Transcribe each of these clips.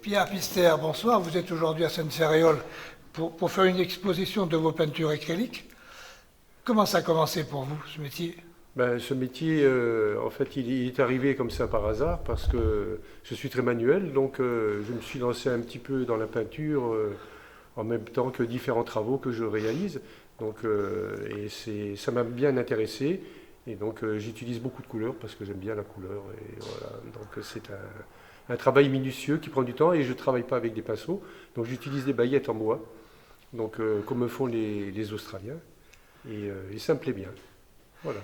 Pierre Pister, bonsoir. Vous êtes aujourd'hui à Sainte-Céréole pour faire une exposition de vos peintures acryliques. Comment ça a commencé pour vous, ce métier? Ce métier, en fait, il est arrivé comme ça par hasard parce que je suis très manuel, donc je me suis lancé un petit peu dans la peinture en même temps que différents travaux que je réalise. Donc, ça m'a bien intéressé et donc j'utilise beaucoup de couleurs parce que j'aime bien la couleur. Et voilà, donc c'est un travail minutieux qui prend du temps et je ne travaille pas avec des pinceaux, donc j'utilise des baguettes en bois, donc comme me font les Australiens, et ça me plaît bien. Voilà.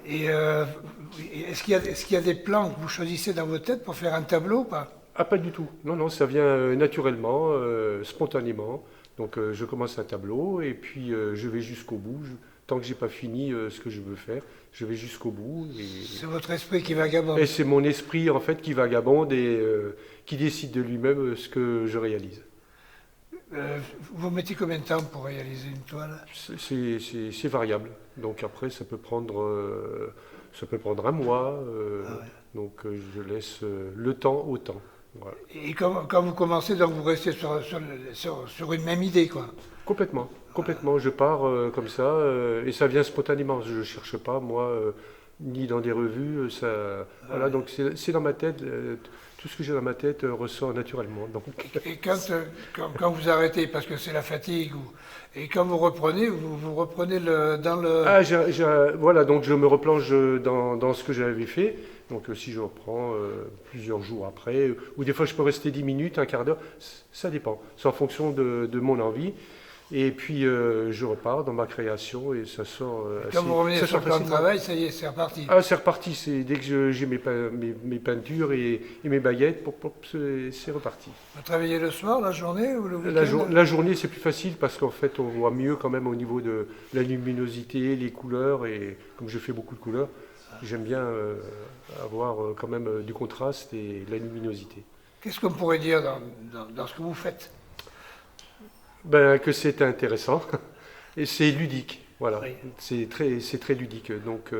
Et est-ce qu'il y a des plans que vous choisissez dans votre tête pour faire un tableau ou pas? Ah, pas du tout. Non, non, ça vient naturellement, spontanément. Donc je commence un tableau et puis je vais jusqu'au bout. Tant que j'ai pas fini ce que je veux faire, je vais jusqu'au bout. C'est votre esprit qui vagabonde. Et c'est mon esprit en fait qui vagabonde et qui décide de lui-même ce que je réalise. Vous mettez combien de temps pour réaliser une toile? C'est variable. Donc après, ça peut prendre un mois. Ah ouais. Donc je laisse le temps au temps. Voilà. Et quand vous commencez, donc vous restez sur une même idée, quoi. Complètement, complètement. Je pars comme ça et ça vient spontanément. Je ne cherche pas, moi, ni dans des revues. Voilà, donc c'est dans ma tête. Tout ce que j'ai dans ma tête ressort naturellement. Donc. Et quand vous arrêtez, parce que c'est la fatigue, et quand vous reprenez, vous reprenez dans le... Ah, voilà, donc je me replonge dans ce que j'avais fait. Donc si je reprends plusieurs jours après, ou des fois je peux rester 10 minutes, un quart d'heure, ça dépend. C'est en fonction de mon envie. Et puis je repars dans ma création et ça sort Quand vous revenez sur le plan de travail, ça y est, c'est reparti. Ah, c'est reparti. C'est dès que j'ai mes peintures et mes baguettes, c'est reparti. Vous travaillez le soir, la journée ou le week-end? La journée, c'est plus facile parce qu'en fait, on voit mieux quand même au niveau de la luminosité, les couleurs. Et comme je fais beaucoup de couleurs, j'aime bien avoir quand même du contraste et de la luminosité. Qu'est-ce qu'on pourrait dire dans ce que vous faites? Que c'est intéressant et c'est ludique, voilà. Oui. C'est très ludique. Donc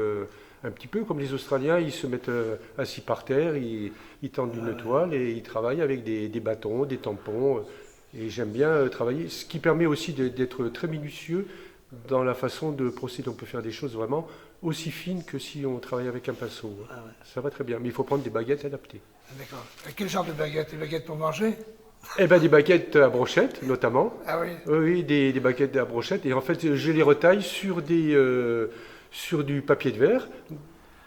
un petit peu comme les Australiens, ils se mettent assis par terre, ils tendent une toile et ils travaillent avec des bâtons, des tampons. Et j'aime bien travailler, ce qui permet aussi d'être très minutieux dans la façon de procéder. On peut faire des choses vraiment aussi fines que si on travaille avec un pinceau. Ah ouais. Ça va très bien, mais il faut prendre des baguettes adaptées. D'accord. Quel genre de baguettes? Des baguettes pour manger? Des baguettes à brochette, notamment. Ah oui? Oui, des baguettes à brochette. Et en fait, je les retaille sur du papier de verre,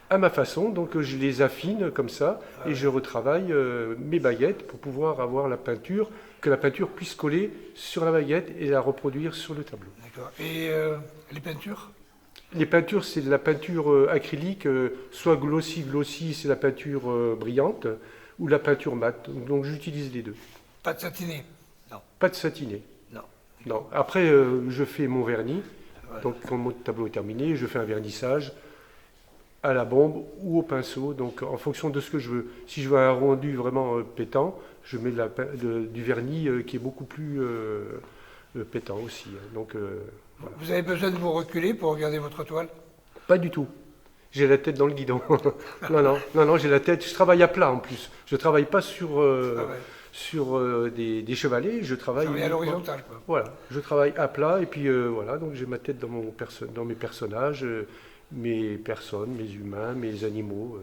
à ma façon. Donc, je les affine comme ça, et je retravaille mes baguettes pour pouvoir avoir la peinture, que la peinture puisse coller sur la baguette et la reproduire sur le tableau. D'accord. Et les peintures? Les peintures, c'est de la peinture acrylique, soit glossy, c'est la peinture brillante, ou la peinture mate. Donc, j'utilise les deux. Pas de satiné? Non. Pas de satiné? Non. Non. Après, je fais mon vernis. Voilà. Donc, quand mon tableau est terminé, je fais un vernissage à la bombe ou au pinceau. Donc, en fonction de ce que je veux. Si je veux un rendu vraiment pétant, je mets du vernis qui est beaucoup plus pétant aussi. Donc, voilà. Vous avez besoin de vous reculer pour regarder votre toile? Pas du tout. J'ai la tête dans le guidon. non, j'ai la tête. Je travaille à plat en plus. Je ne travaille pas sur des chevalets, je travaille à l'horizontale, quoi. Voilà, je travaille à plat et puis voilà, donc j'ai ma tête dans mes personnages, mes personnes, mes humains, mes animaux.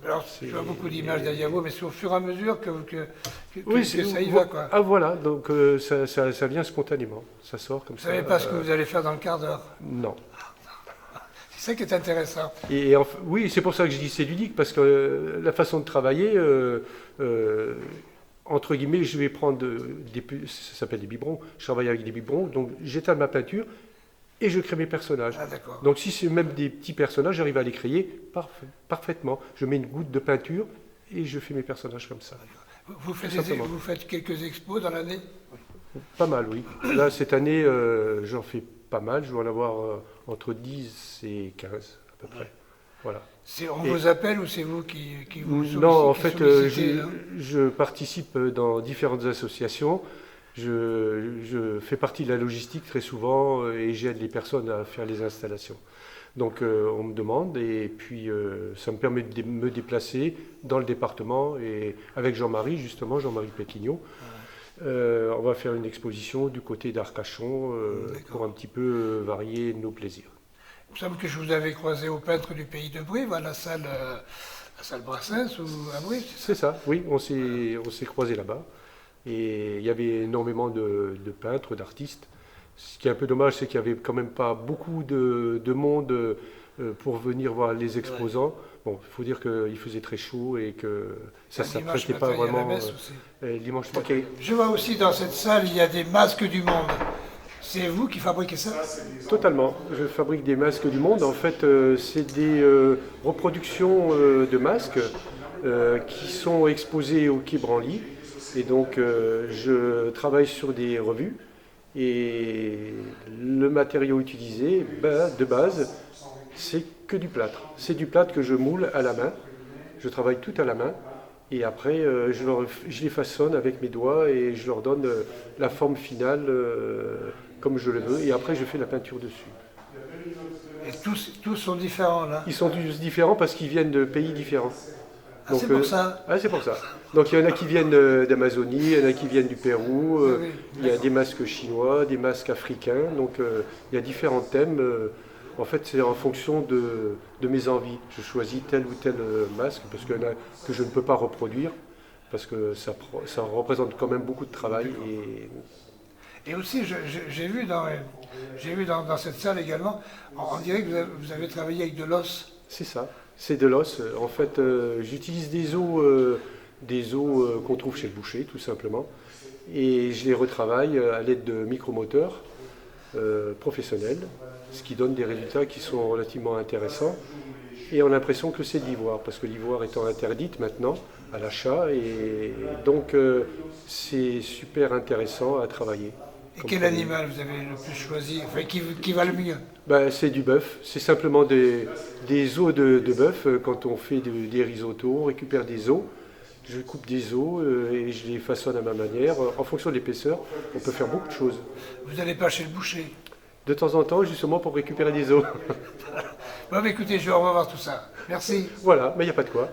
Alors, je vois beaucoup d'images derrière vous, mais c'est au fur et à mesure que ça y va, quoi. Ah voilà, donc ça vient spontanément, ça sort comme ça. Vous ne savez pas ce que vous allez faire dans le quart d'heure? Non. C'est ça qui est intéressant. Oui, c'est pour ça que je dis c'est ludique, parce que la façon de travailler... entre guillemets, je vais prendre ça s'appelle des biberons, je travaille avec des biberons, donc j'étale ma peinture et je crée mes personnages. Ah, d'accord. Donc si c'est même des petits personnages, j'arrive à les créer parfaitement. Je mets une goutte de peinture et je fais mes personnages comme ça. Vous faites quelques expos dans l'année? Pas mal, oui. Là, cette année, j'en fais pas mal, je vais en avoir entre 10 et 15 à peu près. Voilà. On vous appelle ou c'est vous qui vous sollicitez? Non, en fait, je participe dans différentes associations je fais partie de la logistique très souvent et j'aide les personnes à faire les installations. Donc on me demande et puis ça me permet de me déplacer dans le département et avec Jean-Marie justement, Jean-Marie Péquignot, on va faire une exposition du côté d'Arcachon pour un petit peu varier nos plaisirs. Il me semble que je vous avais croisé au peintre du Pays de Brive, à la salle Brassens ou à Brive. C'est ça, oui, on s'est croisés là-bas. Et il y avait énormément de peintres, d'artistes. Ce qui est un peu dommage, c'est qu'il n'y avait quand même pas beaucoup de monde pour venir voir les exposants. Bon, il faut dire qu'il faisait très chaud et que ça ne s'apprêtait pas vraiment. Dimanche matin. Je vois aussi dans cette salle, il y a des masques du monde. C'est vous qui fabriquez ça? Totalement. Je fabrique des masques du monde. En fait, c'est des reproductions de masques qui sont exposés au Quai Branly. Et donc, je travaille sur des revues. Et le matériau utilisé, de base, c'est que du plâtre. C'est du plâtre que je moule à la main. Je travaille tout à la main. Et après, je les façonne avec mes doigts et je leur donne la forme finale comme je le veux. Et après, je fais la peinture dessus. Et tous sont différents, là? Ils sont tous différents parce qu'ils viennent de pays différents. Ah, c'est pour ça? Ah, c'est pour ça. Donc il y en a qui viennent d'Amazonie, il y en a qui viennent du Pérou, Oui. il y a des masques chinois, des masques africains. Donc il y a différents thèmes. En fait, c'est en fonction de mes envies. Je choisis tel ou tel masque parce qu'il y en a que je ne peux pas reproduire parce que ça représente quand même beaucoup de travail. Et aussi, j'ai vu dans cette salle également, on dirait que vous avez travaillé avec de l'os. C'est ça, c'est de l'os. En fait, j'utilise des os qu'on trouve chez le boucher, tout simplement. Et je les retravaille à l'aide de micromoteurs professionnels, ce qui donne des résultats qui sont relativement intéressants. Et on a l'impression que c'est de l'ivoire, parce que l'ivoire étant interdite maintenant à l'achat, et donc c'est super intéressant à travailler. Et quel animal vous avez le plus choisi, enfin, qui va le mieux? C'est du bœuf, c'est simplement des os de bœuf. Quand on fait des risottos, on récupère des os. Je coupe des os et je les façonne à ma manière. En fonction de l'épaisseur, on peut faire beaucoup de choses. Vous n'allez pas chez le boucher? De temps en temps, justement pour récupérer des os. Bon, écoutez, je vais revoir tout ça. Merci. Voilà, mais il n'y a pas de quoi.